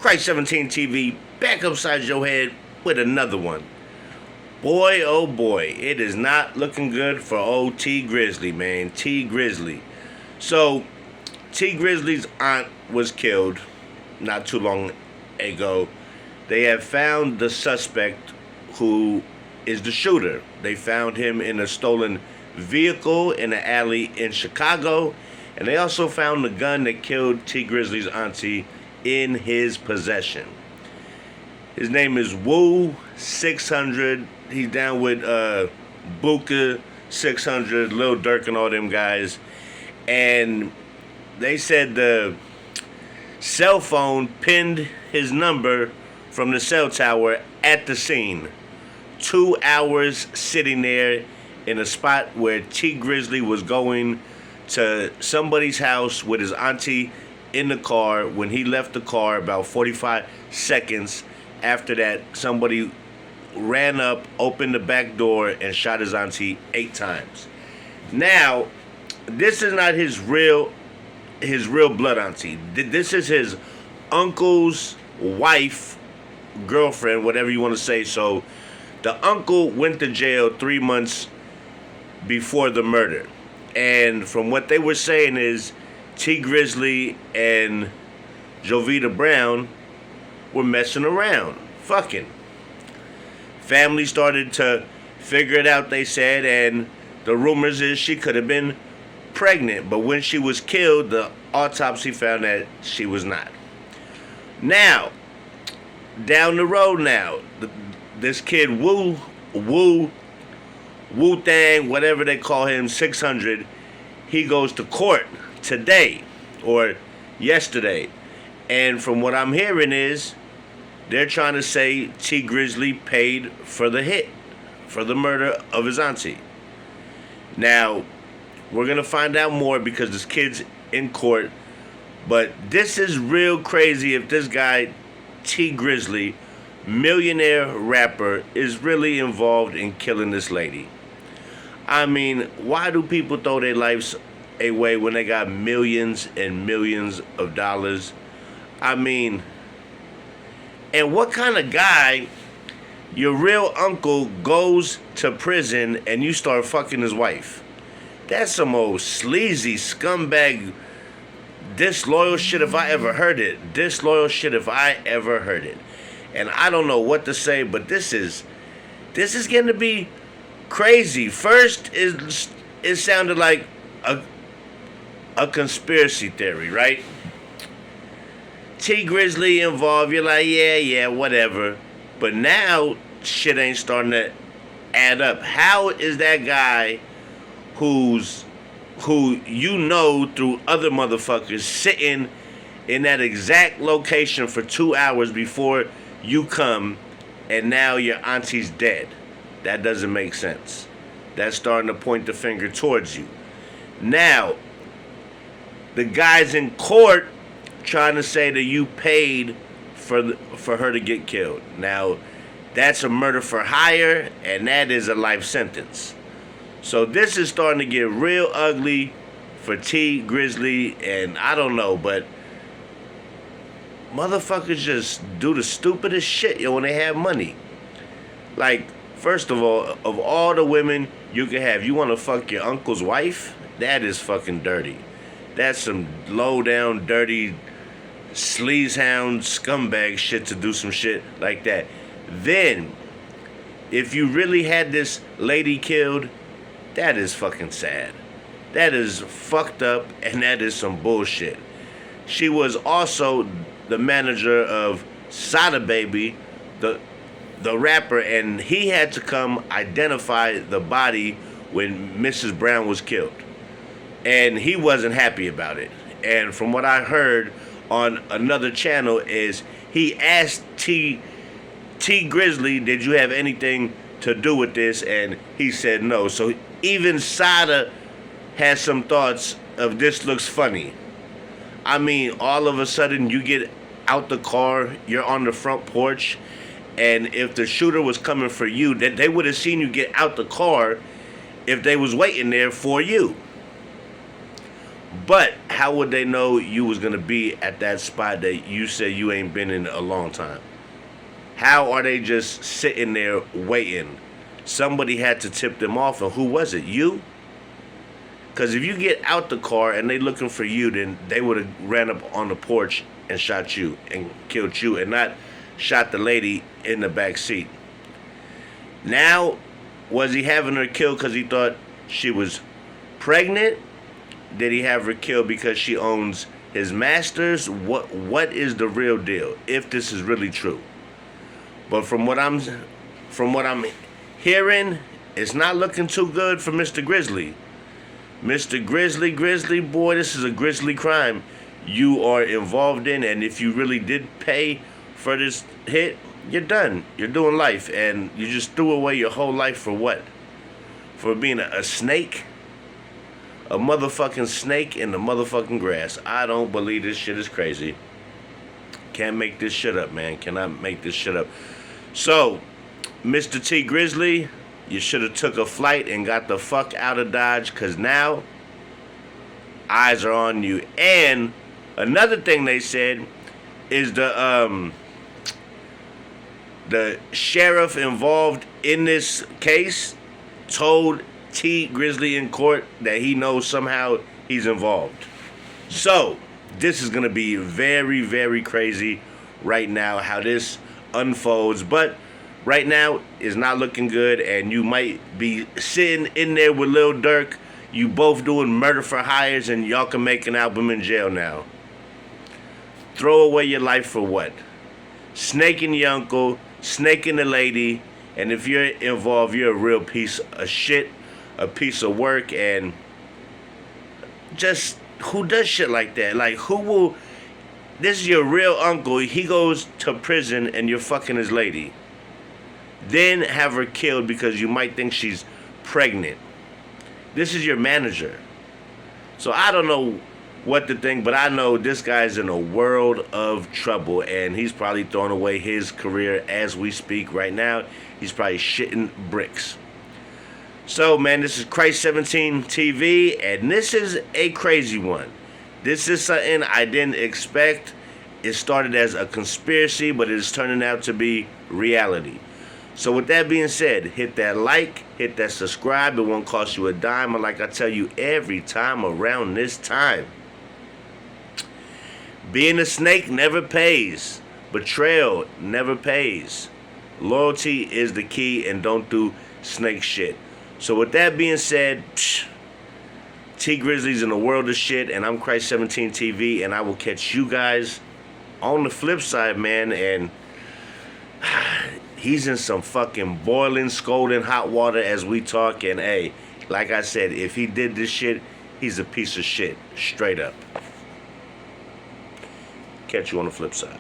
Christ 17 TV back upside your head with another one. Boy, oh boy, it is not looking good for old T Grizzly, man. T Grizzly. So, T Grizzly's aunt was killed not too long ago. They have found the suspect who is the shooter. They found him in a stolen vehicle in an alley in Chicago. And they also found the gun that killed T Grizzly's auntie in his possession. His name is Woo 600. He's down with Buka 600, Lil Durk and all them guys. And they said the cell phone pinned his number from the cell tower at the scene. 2 hours sitting there in a spot where T Grizzly was going to somebody's house with his auntie in the car. When he left the car, about 45 seconds after that, somebody ran up, opened the back door, and shot his auntie 8 times. Now, this is not his real blood auntie. This is his uncle's wife, girlfriend, whatever you want to say. So, the uncle went to jail 3 months before the murder. And from what they were saying is T Grizzly and Jovita Brown were messing around, fucking. Family started to figure it out, they said, and the rumors is she could have been pregnant. But when she was killed, the autopsy found that she was not. Now, down the road now, this kid Wu-Tang, whatever they call him, 600, he goes to court today or yesterday. And from what I'm hearing is they're trying to say T Grizzly paid for the hit, for the murder of his auntie. Now, we're going to find out more because this kid's in court. But this is real crazy if this guy, T Grizzly, millionaire rapper, is really involved in killing this lady. I mean, why do people throw their lives away when they got millions and millions of dollars? I mean, and what kind of guy, your real uncle goes to prison and you start fucking his wife? That's some old sleazy scumbag disloyal shit if I ever heard it. Disloyal shit if I ever heard it. And I don't know what to say, but this is getting to be crazy. First, it sounded like a conspiracy theory, right? T Grizzly involved, you're like, yeah, whatever. But now, shit ain't starting to add up. How is that guy who you know through other motherfuckers sitting in that exact location for 2 hours before you come, and now your auntie's dead? That doesn't make sense. That's starting to point the finger towards you. Now, the guy's in court trying to say that you paid for her to get killed. Now, that's a murder for hire, and that is a life sentence. So this is starting to get real ugly for T Grizzly, and I don't know, but motherfuckers just do the stupidest shit, when they have money. Like, first of all the women you can have, you want to fuck your uncle's wife? That is fucking dirty. That's some low down, dirty, sleazehound, scumbag shit to do some shit like that. Then, if you really had this lady killed, that is fucking sad. That is fucked up, and that is some bullshit. She was also the manager of Sada Baby, the rapper, and he had to come identify the body when Mrs. Brown was killed. And he wasn't happy about it. And from what I heard on another channel is he asked T Grizzly, did you have anything to do with this? And he said no. So even Sada has some thoughts of this looks funny. I mean, all of a sudden you get out the car, you're on the front porch, and if the shooter was coming for you, that they would have seen you get out the car if they was waiting there for you. But how would they know you was gonna be at that spot that you said you ain't been in a long time? How are they just sitting there waiting? Somebody had to tip them off, and who was it? You? Because if you get out the car and they looking for you, then they would have ran up on the porch and shot you and killed you, and not shot the lady in the back seat. Now, was he having her killed because he thought she was pregnant? Did he have her killed because she owns his masters? What is the real deal, if this is really true? But from what I'm hearing, it's not looking too good for Mr. Grizzly. Mr. Grizzly, boy, this is a grisly crime you are involved in, and if you really did pay for this hit, you're done. You're doing life, and you just threw away your whole life for what? For being a snake? A motherfucking snake in the motherfucking grass. I don't believe this shit is crazy. Can't make this shit up, man. Cannot make this shit up. So, Mr. T Grizzly, you should have took a flight and got the fuck out of Dodge, because now eyes are on you. And another thing they said is the sheriff involved in this case told T Grizzly in court that he knows somehow he's involved. So, this is going to be very, very crazy right now how this unfolds. But right now, it's not looking good, and you might be sitting in there with Lil Durk. You both doing murder for hires, and y'all can make an album in jail now. Throw away your life for what? Snaking your uncle, snaking the lady, and if you're involved, you're a real piece of shit, a piece of work, and just who does shit like that? Like, who will? This is your real uncle. He goes to prison, and you're fucking his lady. Then have her killed because you might think she's pregnant. This is your manager. So I don't know what to think, but I know this guy's in a world of trouble, and he's probably throwing away his career as we speak right now. He's probably shitting bricks. So, man, this is Christ 17 TV, and this is a crazy one. This is something I didn't expect. It started as a conspiracy, but it's turning out to be reality. So with that being said, hit that like, hit that subscribe. It won't cost you a dime. And like I tell you every time around this time, being a snake never pays. Betrayal never pays. Loyalty is the key, and don't do snake shit. So with that being said, T Grizzly's in the world of shit, and I'm Christ 17 TV, and I will catch you guys on the flip side, man. And he's in some fucking boiling, scalding hot water as we talk. And hey, like I said, if he did this shit, he's a piece of shit, straight up. Catch you on the flip side.